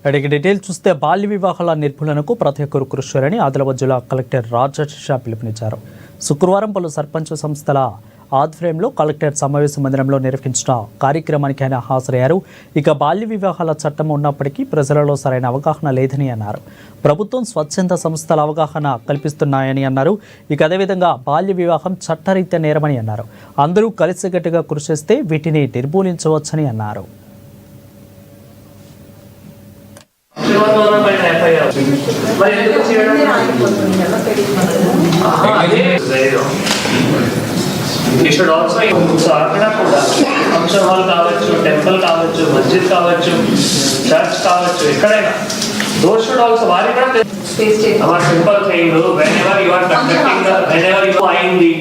అడిగి డీటెయిల్ చూస్తే బాల్య వివాహాల నిర్మూలనకు ప్రతి ఒక్కరు కృషి చేయాలని ఆదిలాబాద్ జిల్లా కలెక్టర్ రాజశేష పిలుపునిచ్చారు. శుక్రవారం పలు సర్పంచ్ సంస్థల ఆధ్వర్యంలో కలెక్టర్ సమావేశ మందిరంలో నిర్వహించిన కార్యక్రమానికి ఆయన హాజరయ్యారు. ఇక బాల్య వివాహాల చట్టం ఉన్నప్పటికీ ప్రజలలో సరైన అవగాహన లేదని అన్నారు. ప్రభుత్వం స్వచ్ఛంద సంస్థల అవగాహన కల్పిస్తున్నాయని అన్నారు. ఇక అదేవిధంగా బాల్య వివాహం చట్టరీత్యా నేరమని అన్నారు. అందరూ కలిసికట్టుగా కృషి చేస్తే వీటిని నిర్మూలించవచ్చని అన్నారు. షుడ్ ఆల్సో సో అక్కడ కూడా ఫంక్షన్ హాల్ కావచ్చు, టెంపుల్ కావచ్చు, మస్జిద్ కావచ్చు, చర్చ్ కావచ్చు, ఎక్కడైనా those should also వారి కూడా our simple thing whenever you are conducting whenever you find the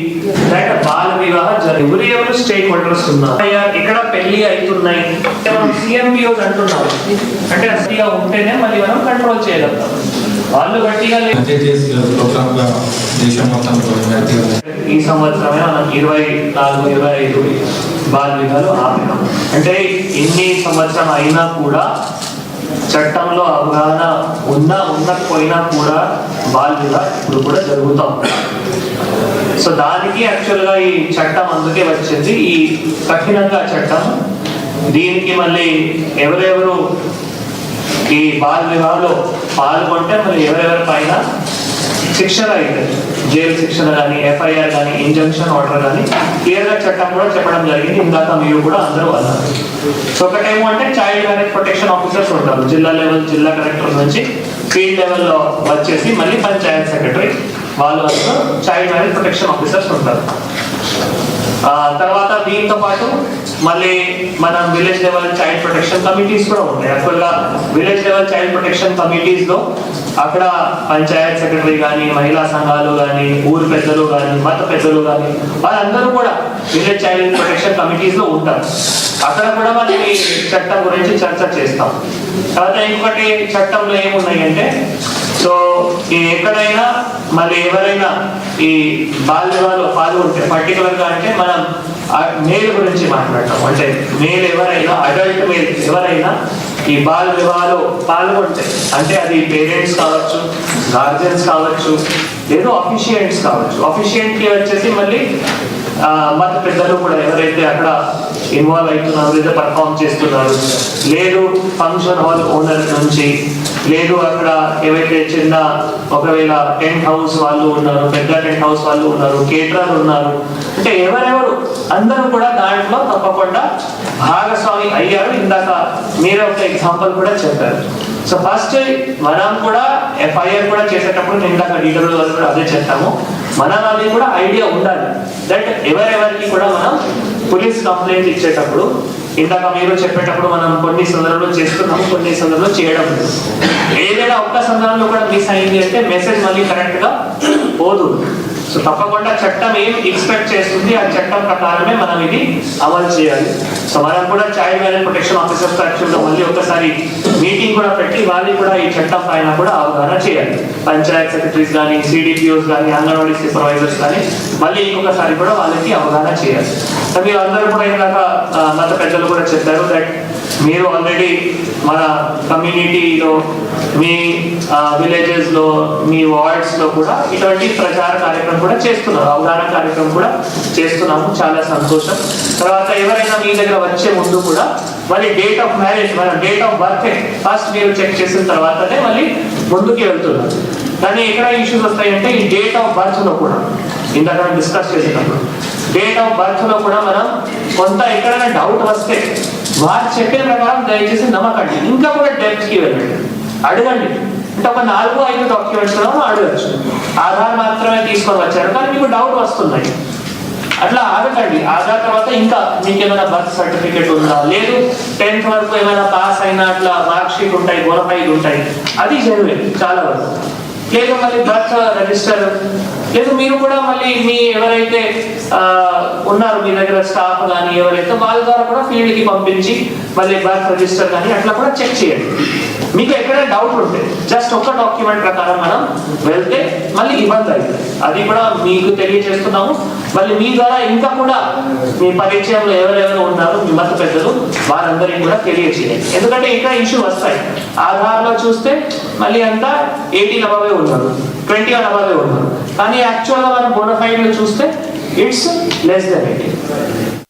that బాల వివాహ ఎవరి ఎవరు స్టేక్ హోల్డర్స్ ఉన్నారు, ఇక్కడ పెళ్లి అవుతున్నాయి మనం సిఎంబిఓస్ అంటున్నాం. అంటే అసలుగా ఉంటేనే మళ్ళీ మనం కంట్రోల్ చేయగలుగుతాం. వాళ్ళు గట్టిగా ఈ సంవత్సరమే మనం 24-25 బాల వివాహాలు ఆపినాం. అంటే ఎన్ని సంవత్సరం అయినా కూడా చట్టంలో అవగాహన ఉండకపోయినా కూడా బాల వివాహ ఇప్పుడు కూడా జరుగుతూ ఉంటాయి. సో దానికి యాక్చువల్గా ఈ చట్టం అందుకే వచ్చింది, ఈ కఠినంగా చట్టం. దీనికి మళ్ళీ ఎవరెవరు ఈ బాల వివాహంలో పాల్గొంటే మళ్ళీ ఎవరెవరి పైన శిక్షణ అయితే జైలు శిక్షణ కానీ, ఎఫ్ఐఆర్ కానీ, ఇంజంక్షన్ ఆర్డర్ కానీ క్లియర్గా చట్టం కూడా చెప్పడం జరిగింది. ఇందాక మీరు కూడా అందరూ అన్నారు. సో ఒకటేమో అంటే చైల్డ్ మ్యారేజ్ ప్రొటెక్షన్ ఆఫీసర్స్ ఉంటారు జిల్లా లెవెల్, జిల్లా కలెక్టర్ నుంచి ఫీల్డ్ లెవెల్లో వచ్చేసి మళ్ళీ పంచాయత్ సెక్రటరీ వాళ్ళు అందరూ చైల్డ్ మ్యారేజ్ ప్రొటెక్షన్ ఆఫీసర్స్ ఉంటారు. తర్వాత దీంతో పాటు మళ్ళీ మనం village level child protection committees కూడా ఉంటాయి. యాక్చువల్గా విలేజ్ లెవెల్ చైల్డ్ ప్రొటెక్షన్ కమిటీస్లో అక్కడ పంచాయత్ సెక్రటరీ కానీ, మహిళా సంఘాలు కానీ, ఊరు పెద్దలు కానీ, మత పెద్దలు కానీ వాళ్ళందరూ కూడా విలేజ్ చైల్డ్ ప్రొటెక్షన్ కమిటీస్లో ఉంటారు. అక్కడ కూడా మనం ఈ చట్టం గురించి చర్చ చేస్తాం. తర్వాత ఇంకొకటి చట్టంలో ఏమున్నాయి అంటే, సో ఎక్కడైనా మళ్ళీ ఎవరైనా ఈ బాల వివాహంలో పాల్గొంటే పర్టికులర్గా అంటే మనం మేల్ గురించి మాట్లాడతాం. అంటే మేల్ ఎవరైనా, అడల్ట్ మేల్ ఎవరైనా ఈ బాల వివాహంలో పాల్గొంటే అంటే అది పేరెంట్స్ కావచ్చు, గార్జియన్స్ కావచ్చు, లేదు అఫిషియంట్స్ కావచ్చు. అఫిషియంట్కి వచ్చేసి మళ్ళీ మత పెద్దలు కూడా ఎవరైతే అక్కడ ఇన్వాల్వ్ అవుతున్నారు లేదా పర్ఫామ్ చేస్తున్నారు, లేదు ఫంక్షన్ హాల్ ఓనర్ నుంచి, లేదు అక్కడ ఏవైతే చిన్న ఒకవేళ టెంట్ హౌస్ వాళ్ళు ఉన్నారు, పెద్ద టెంట్ హౌస్ వాళ్ళు ఉన్నారు, కేటరర్ ఉన్నారు, అంటే ఎవరెవరు అందరూ కూడా దాంట్లో తప్పకుండా భాగస్వామి అయ్యారు. ఇందాక మీరే ఒక ఎగ్జాంపుల్ కూడా చెప్పారు. సో ఫస్ట్ మనం కూడా ఎఫ్ఐఆర్ కూడా చేసేటప్పుడు ఇందాక డీటెయిల్ కూడా అదే చేస్తాము. మనం అది కూడా ఐడియా ఉండాలి దట్ ఎవరెవరికి కూడా మనం పోలీస్ కంప్లైంట్ ఇచ్చేటప్పుడు ఇందాక మీరు చెప్పేటప్పుడు మనం కొన్ని సందర్భంలో చేస్తున్నాము, కొన్ని సందర్భంలో చేయడం లేదు. ఏదైనా ఒక్క సందర్భంలో కూడా మిస్ అయింది అంటే మెసేజ్ మళ్ళీ కరెక్ట్గా పోదు. సో తప్పకుండా చట్టం ఏం ఎక్స్పెక్ట్ చేస్తుంది ఆ చట్టం ప్రకారమే మనం ఇది అమలు చేయాలి. సో మనం కూడా చైల్డ్ మ్యారేజ్ ప్రొటెక్షన్ ఆఫీసర్స్ యాక్చువల్గా మళ్ళీ ఒకసారి మీటింగ్ కూడా పెట్టి వాళ్ళని కూడా ఈ చట్టం పైన కూడా అవగాహన చేయాలి. పంచాయత్ సెక్రటరీస్ కానీ, సిడిపిఓస్ కానీ, అంగన్వాడీ సూపర్వైజర్స్ కానీ మళ్ళీ ఇంకొకసారి కూడా వాళ్ళకి అవగాహన చేయాలి. సో మీరు అందరూ కూడా ఇందాక మత పెద్దలు కూడా చెప్పారు దట్ మీరు ఆల్రెడీ మన కమ్యూనిటీలో, మీ విలేజెస్లో, మీ వార్డ్స్లో కూడా ఇటువంటి ప్రచార కార్యక్రమం కూడా చేస్తున్నారు, అవగాహన కార్యక్రమం కూడా చేస్తున్నాము. చాలా సంతోషం. తర్వాత ఎవరైనా మీ దగ్గర వచ్చే ముందు కూడా మళ్ళీ డేట్ ఆఫ్ మ్యారేజ్, మన డేట్ ఆఫ్ బర్త్ ఫస్ట్ మీరు చెక్ చేసిన తర్వాతనే మళ్ళీ ముందుకు వెళ్తున్నారు. కానీ ఎక్కడ ఇష్యూస్ వస్తాయంటే ఈ డేట్ ఆఫ్ బర్త్లో కూడా ఇందాక డిస్కస్ చేసేటప్పుడు డేట్ ఆఫ్ బర్త్లో కూడా మనం కొంత ఎక్కడైనా డౌట్ వస్తే వారు చెప్పిన ప్రకారం దయచేసి నమ్మకండి. ఇంకా కూడా డెప్త్కి వెళ్ళండి, అడగండి. అంటే ఒక 4-5 డాక్యుమెంట్స్ అడగచ్చు. ఆధార్ మాత్రమే తీసుకొని వచ్చారు కానీ మీకు డౌట్ వస్తున్నాయి, అట్లా ఆగకండి. ఆధార్ తర్వాత ఇంకా మీకు ఏమైనా బర్త్ సర్టిఫికేట్ ఉందా, లేదు 10th వరకు ఏమైనా పాస్ అయినా అట్లా మార్క్ షీట్ ఉంటాయి, బోనఫైడ్ ఉంటాయి, అది జరుగేది చాలా వరకు. లేదు మళ్ళీ బర్త్ రిజిస్టర్, లేదు మీరు కూడా మళ్ళీ మీ ఎవరైతే ఉన్నారు మీ దగ్గర స్టాఫ్ కానీ ఎవరైతే వాళ్ళ ద్వారా కూడా ఫీల్డ్కి పంపించి మళ్ళీ బర్త్ రిజిస్టర్ కానీ అట్లా కూడా చెక్ చేయండి. మీకు ఎక్కడైనా డౌట్ ఉంటే జస్ట్ ఒక్క డాక్యుమెంట్ ప్రకారం మనం వెళ్తే మళ్ళీ ఇబ్బంది అవుతుంది. అది కూడా మీకు తెలియజేస్తున్నాము. మళ్ళీ మీ ద్వారా ఇంకా కూడా మీ పరిచయంలో ఎవరెవరు ఉన్నారు మీ మత పెద్దలు వారందరికీ కూడా తెలియజేయండి. ఎందుకంటే ఇంకా ఇష్యూ వస్తాయి. ఆధార్లో చూస్తే మళ్ళీ అంతా 18 అబవే ఉన్నారు, 21 అబవే ఉన్నారు. కానీ యాక్చువల్గా మనం బోనఫైడ్లో చూస్తే ఇట్స్ లెస్ దెన్ 18.